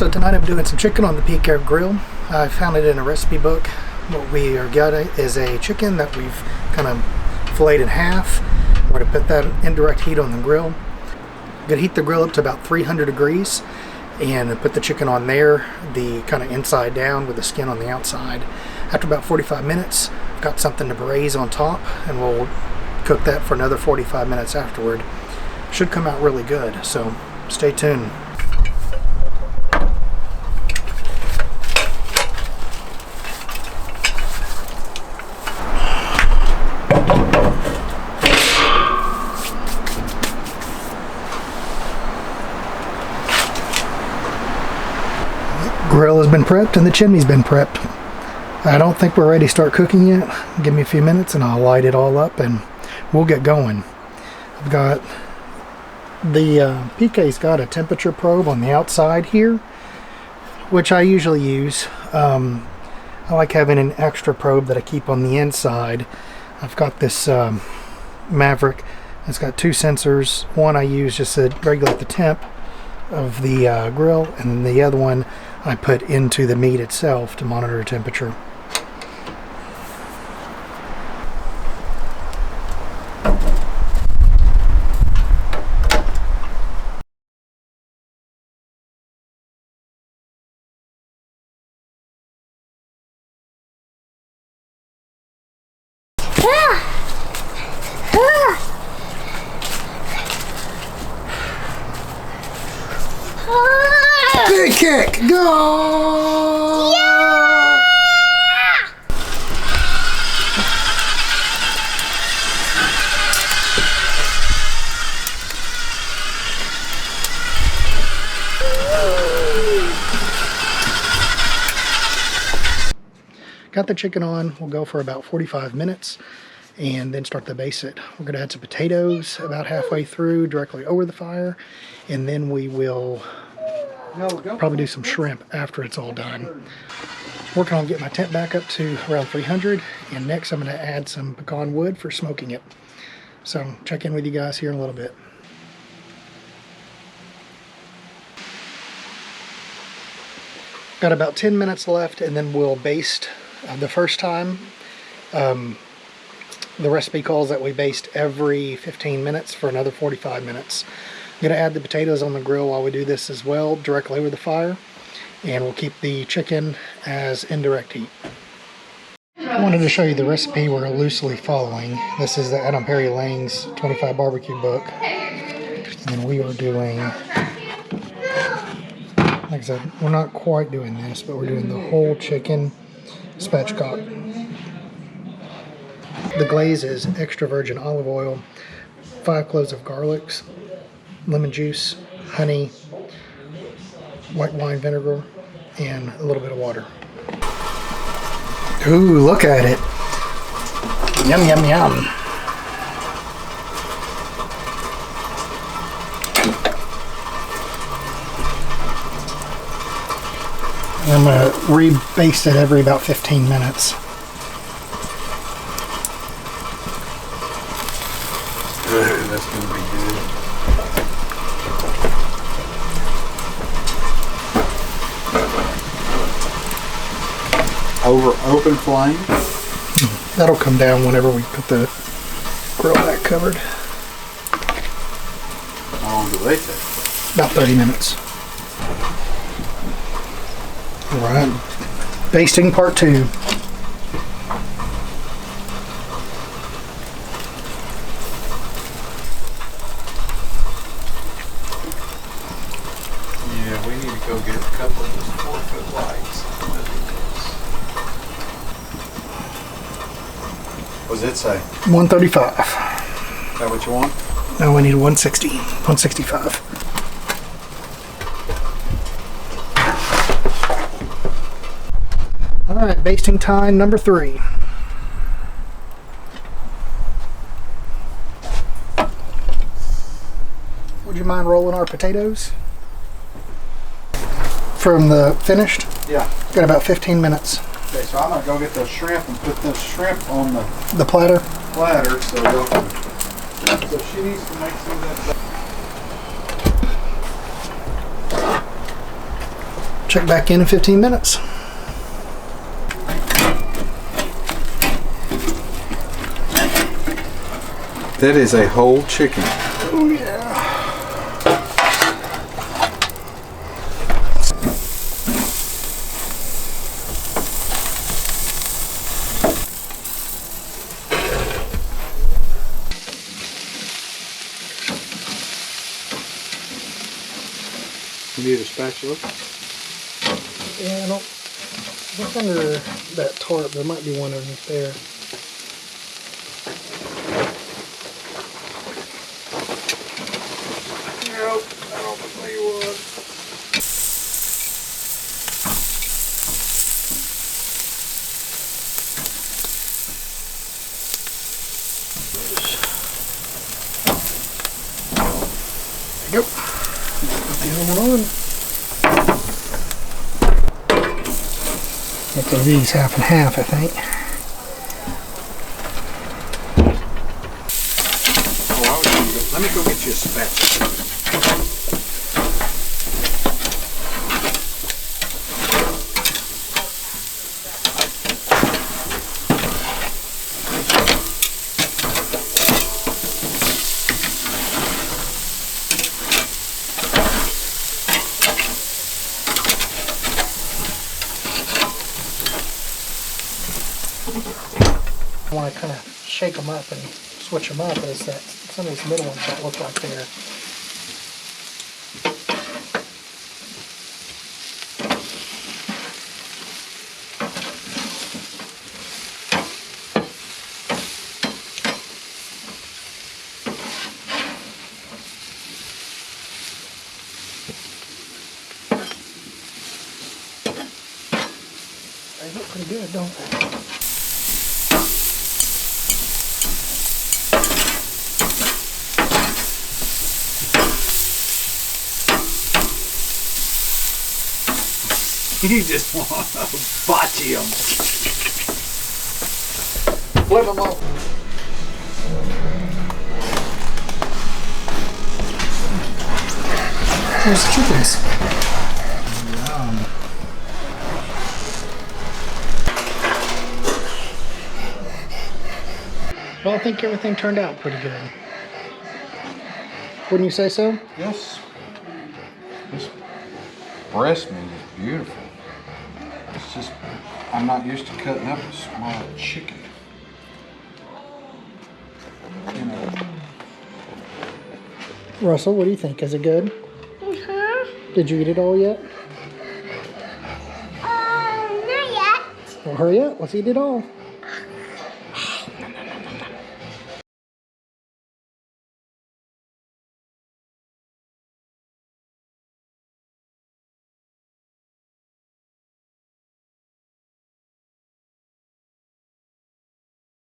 So tonight I'm doing some chicken on the PK grill. I found it in a recipe book. What we are getting is a chicken that we've kind of filleted in half. We're going to put that indirect heat on the grill. I'm going to heat the grill up to about 300 degrees and put the chicken on there, the kind of inside down with the skin on the outside. After about 45 minutes, I've got something to braise on top, and we'll cook that for another 45 minutes afterward. Should come out really good, so stay tuned. Grill has been prepped and the chimney's been prepped. I don't think we're ready to start cooking yet. Give me a few minutes and I'll light it all up and we'll get going. I've got the PK's got a temperature probe on the outside here, which I usually use. I like having an extra probe that I keep on the inside. I've got this Maverick. It's got two sensors. One I use just to regulate the temp of the grill, and then the other one I put into the meat itself to monitor temperature. Big kick! Go! Yeah! Got the chicken on. We'll go for about 45 minutes and then start to baste it. We're going to add some potatoes about halfway through directly over the fire, and then we will probably do some shrimp after it's all done. Working on getting my temp back up to around 300, and next I'm going to add some pecan wood for smoking it. So check in with you guys here in a little bit. Got about 10 minutes left and then we'll baste the first time. The recipe calls that we baste every 15 minutes for another 45 minutes. I'm going to add the potatoes on the grill while we do this as well, directly over the fire, and we'll keep the chicken as indirect heat. I wanted to show you the recipe we're loosely following. This is the Adam Perry Lang's 25 barbecue book, and we are doing, like I said, we're not quite doing this, but we're doing the whole chicken spatchcock. The glaze is extra virgin olive oil, 5 cloves of garlic, lemon juice, honey, white wine vinegar, and a little bit of water. Ooh, look at it. Yum, yum, yum. I'm going to re-baste it every about 15 minutes. That's going to be good. Over open flame? That'll come down whenever we put the grill back covered. How long do they take? About 30 minutes. Alright. Basting part 2. Yeah, we need to go get a couple of those 4-foot lights. What does it say? 135. Is that what you want? Now we need 160. 165. Alright, basting time number 3. Would you mind rolling our potatoes? From the finished? Yeah. Got about 15 minutes. Okay, so I'm going to go get the shrimp and put the shrimp on the platter. So y'all can... So she needs to make some of that stuff. Check back in 15 minutes. That is a whole chicken. Oh yeah. You need a spatula? Yeah, I don't look under that tarp. There might be one underneath there. Nope, I don't think you would. There you go. Put the other one on. Get these half and half, I think. Oh, let me go get you a spatula. I want to kind of shake them up and switch them up is that some of these middle ones don't look like they're they look pretty good, don't they? You just want to botchy them. Flip them up. There's the chickens. Well, I think everything turned out pretty good. Wouldn't you say so? Yes. This breast meat is beautiful. It's just, I'm not used to cutting up a small chicken. You know. Russell, what do you think? Is it good? Did you eat it all yet? Not yet. Well, hurry up. Let's eat it all.